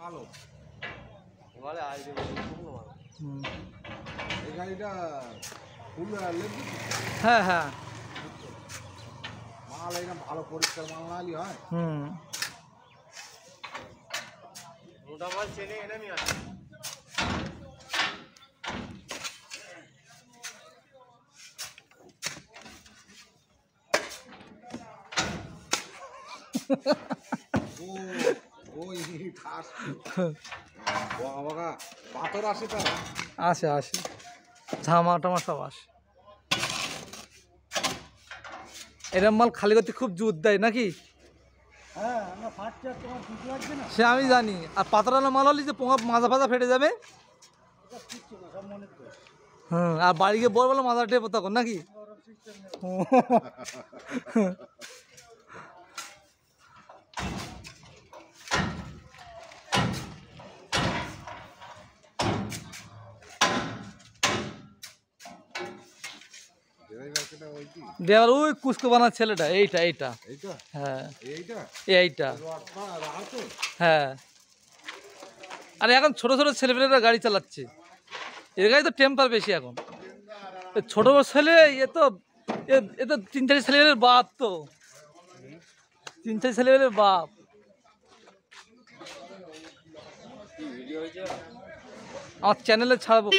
ভালো। বলে আই দেবে শুকনো মাল। এই গাড়িটা ফুল লেগে হ্যাঁ হ্যাঁ মাল একদম ভালো পরিষ্কার মাল না হলে হয়। মোটা মাল চেনে এনে নিয়ে আসে। ওই খাস বাবা পাথর আসে তারা আসে আসে ঝামা টামা সব আসে। এরম মাল খালি করতে খুব জোর দেয় নাকি? সে আমি জানি। আর পাতরানো মাল হলে যে পোঙা মাজা ফাজা ফেটে যাবে। আর বাড়ি গিয়ে বল বলো মাজা টেপো তখন নাকি? দেওয়ার ওই কুস্কো বানার ছেলেটা এইটা এইটা হ্যাঁ এইটা হ্যাঁ। আর এখন ছোট ছোট ছেলেপেলেরা গাড়ি চালাচ্ছে, এর গাড়ি তো টেম্পার বেশি এখন। ছোট ছেলে এ তো 3-4 ছেলেপেলের বাপ, তো 3-4 ছেলেপেলের বাপ। আমার চ্যানেলে ছাড়বো।